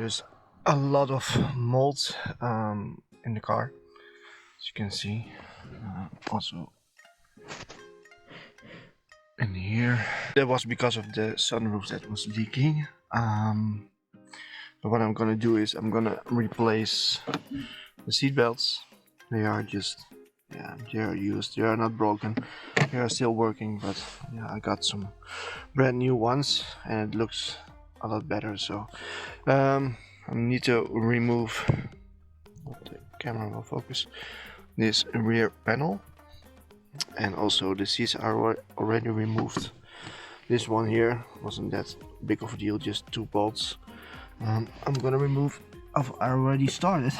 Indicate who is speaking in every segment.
Speaker 1: there's a lot of mold in the car, as you can see. Also in here. That was because of the sunroof that was leaking. So what I'm gonna do is I'm gonna replace the seat belts. They are just, yeah, they are used. They are not broken. They are still working, but yeah, I got some brand new ones and it looks a lot better. So I need to remove, the camera will focus, this rear panel, and also the seats are already removed. This one here wasn't that big of a deal, just 2 bolts. I'm gonna remove. I already started.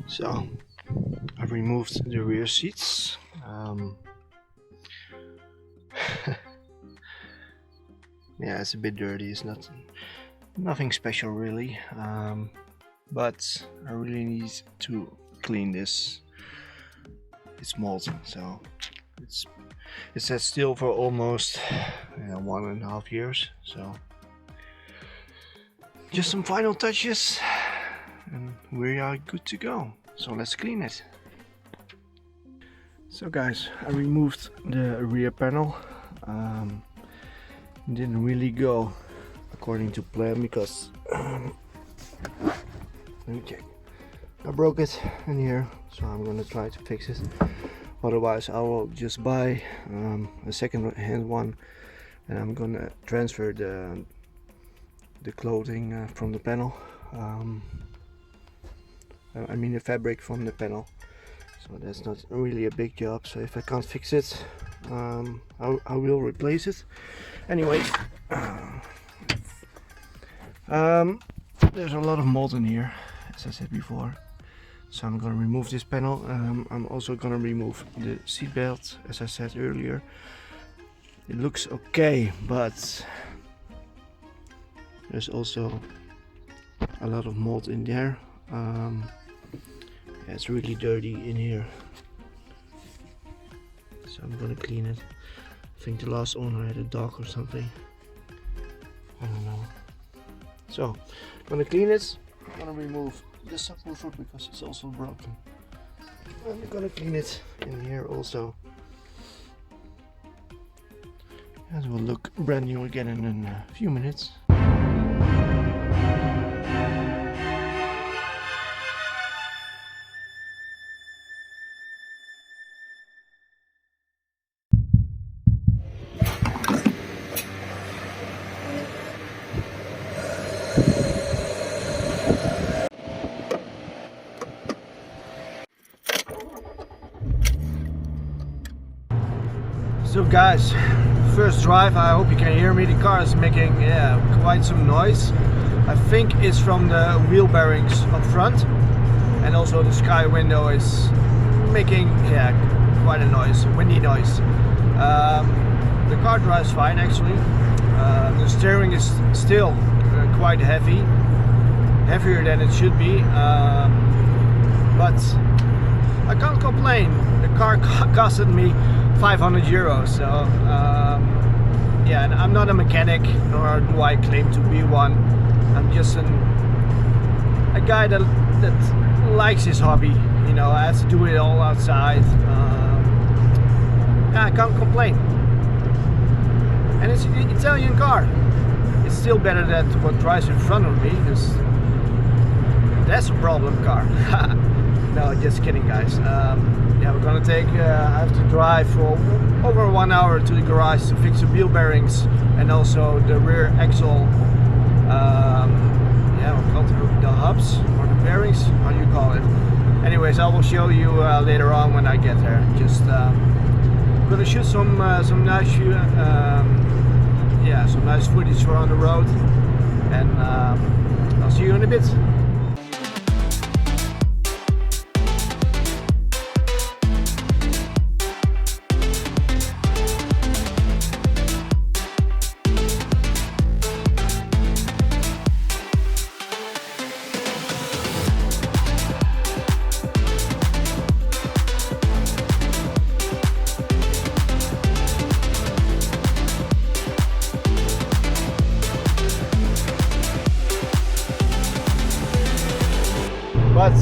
Speaker 1: So I removed the rear seats. Yeah, it's a bit dirty. It's nothing special really, but I really need to clean this. It's mold, so it's sat still for almost 1.5 years. So just some final touches, and we are good to go. So let's clean it. So guys, I removed the rear panel. Didn't really go according to plan because let me check. I broke it in here, so I'm gonna try to fix it. Otherwise, I will just buy a second-hand one, and I'm gonna transfer the clothing from the panel. I mean the fabric from the panel. So that's not really a big job. So if I can't fix it, I will replace it. Anyway, there's a lot of mold in here, as I said before. So I'm gonna remove this panel. I'm also gonna remove the seat belt, as I said earlier. It looks okay, but there's also a lot of mold in there. Yeah, it's really dirty in here, so I'm gonna clean it. I think the last owner had a dog or something, I don't know. So I'm gonna clean it. I'm gonna remove the subwoofer because it's also broken. I'm gonna clean it in here also. It will look brand new again in a few minutes. So guys, first drive, I hope you can hear me. The car is making quite some noise. I think it's from the wheel bearings up front, and also the sky window is making quite a noise, windy noise. The car drives fine actually. The steering is still quite heavy, heavier than it should be, but I can't complain. The car costed me 500 euros, so yeah, and I'm not a mechanic, nor do I claim to be one. I'm just a guy that likes his hobby, you know. I have to do it all outside. Yeah, I can't complain. And it's an Italian car. It's still better than what drives in front of me, because that's a problem car. No, just kidding, guys. Yeah, we're gonna take. I have to drive for over 1 hour to the garage to fix the wheel bearings and also the rear axle. Yeah, we call it the hubs or the bearings. How do you call it? Anyways, I will show you later on when I get there. Just gonna shoot some nice some nice footage for on the road, and I'll see you in a bit. But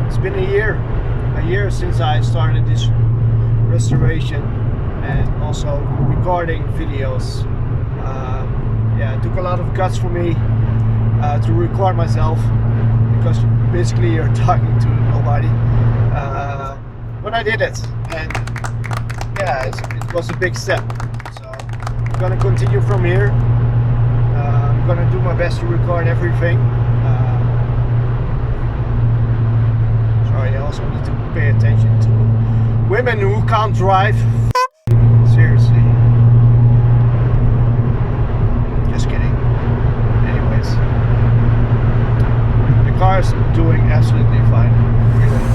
Speaker 1: it's been a year since I started this restoration and also recording videos. Yeah, it took a lot of guts for me to record myself, because basically you're talking to nobody. But I did it, and yeah, it was a big step. So I'm gonna continue from here. I'm gonna do my best to record everything. Sorry, I also need to pay attention to women who can't drive. Seriously. Just kidding. Anyways, the car is doing absolutely fine. Really.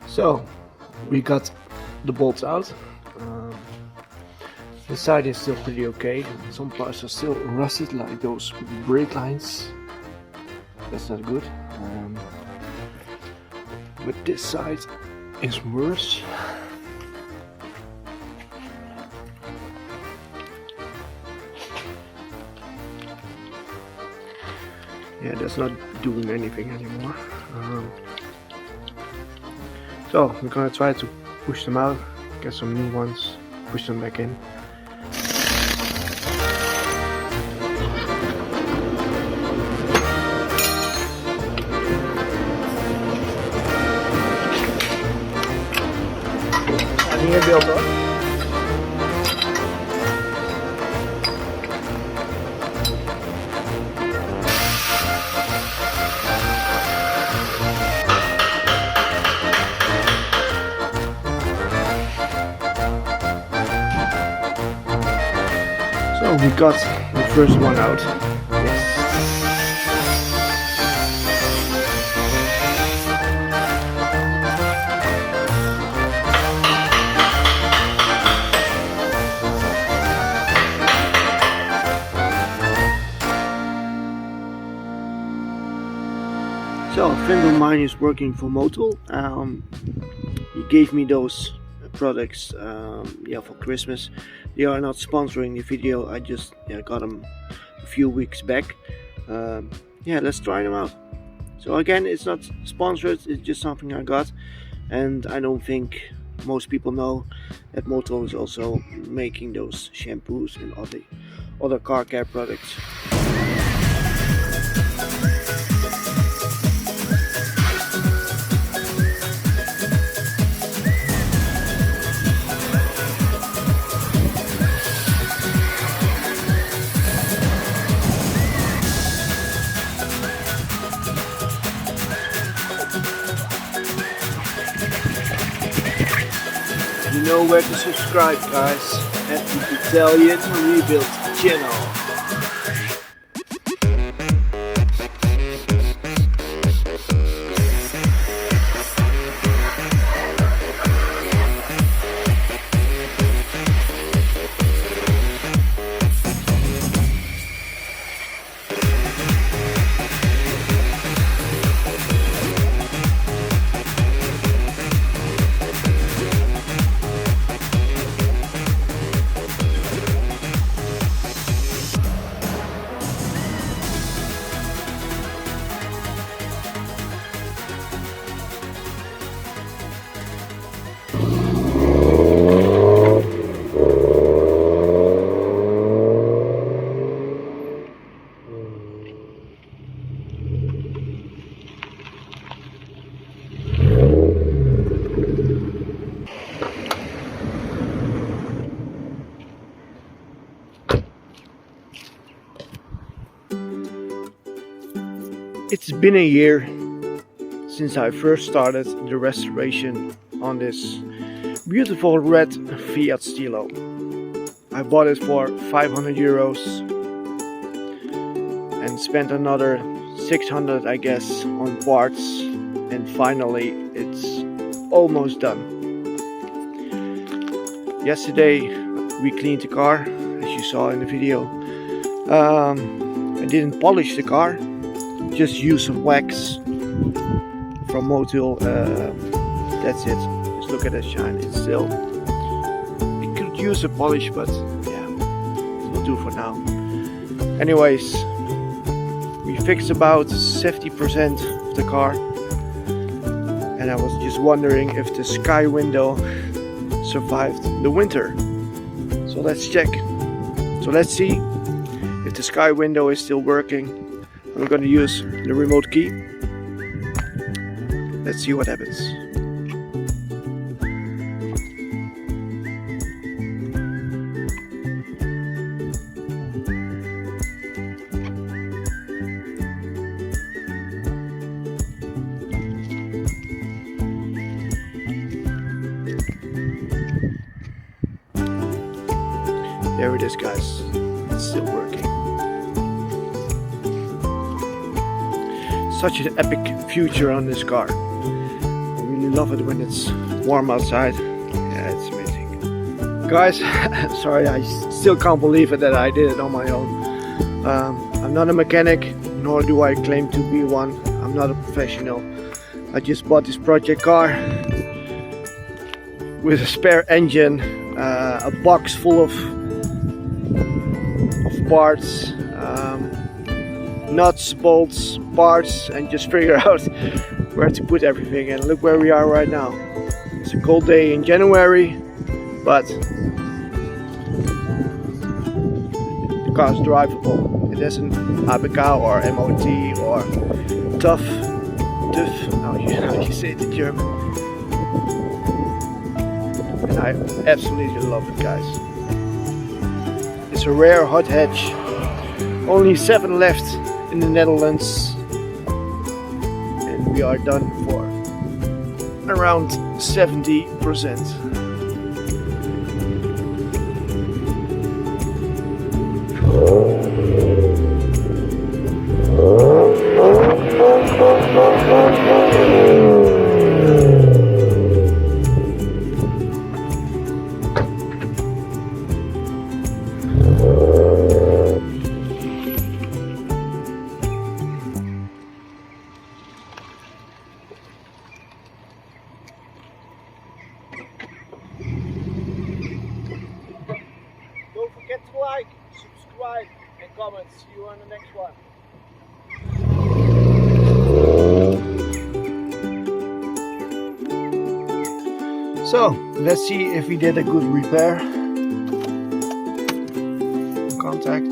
Speaker 1: So we got the bolts out. The side is still pretty okay. Some parts are still rusted, like those brake lines. That's not good. But this side is worse. Yeah, that's not doing anything anymore. So we're gonna try to push them out, get some new ones, push them back in. Italianrebuild hoor. So we got the first one out. Yes. So a friend of mine is working for Motul. He gave me those products yeah, for Christmas. They are not sponsoring the video, I just got them a few weeks back. Yeah, let's try them out. So again, it's not sponsored, it's just something I got, and I don't think most people know that Motul is also making those shampoos and other car care products. You know where to subscribe, guys, at the Italianrebuild channel. It's been a year since I first started the restoration on this beautiful red Fiat Stilo. I bought it for 500 euros and spent another 600 I guess on parts, and finally it's almost done. Yesterday we cleaned the car, as you saw in the video. I didn't polish the car, just used some wax from Motul. That's it. Just look at that shine. It's still, it could use a polish, but yeah, it will do for now. Anyways, we fixed about 70% of the car, and I was just wondering if the sky window survived the winter. So let's check. So let's see if the sky window is still working. I'm going to use the remote key. Let's see what happens. There it is, guys. It's still working. Such an epic future on this car. I really love it when it's warm outside. Yeah, it's amazing. Guys, sorry, I still can't believe it that I did it on my own. I'm not a mechanic, nor do I claim to be one. I'm not a professional. I just bought this project car with a spare engine, a box full of parts, nuts, bolts, parts, and just figure out where to put everything. And look where we are right now. It's a cold day in January, but the car is drivable. It isn't ABK or MOT or TÜV, how you say it in German. And I absolutely love it, guys. It's a rare hot hatch. Only 7 left in the Netherlands, and we are done for around 70%. Don't forget to like, subscribe, and comment. See you on the next one. So, let's see if we did a good repair. Contact.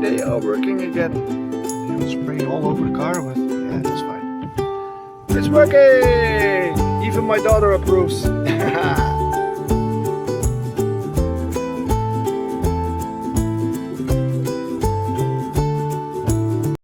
Speaker 1: They are working again. They will spray all over the car, but yeah, that's fine. It's working! Even my daughter approves.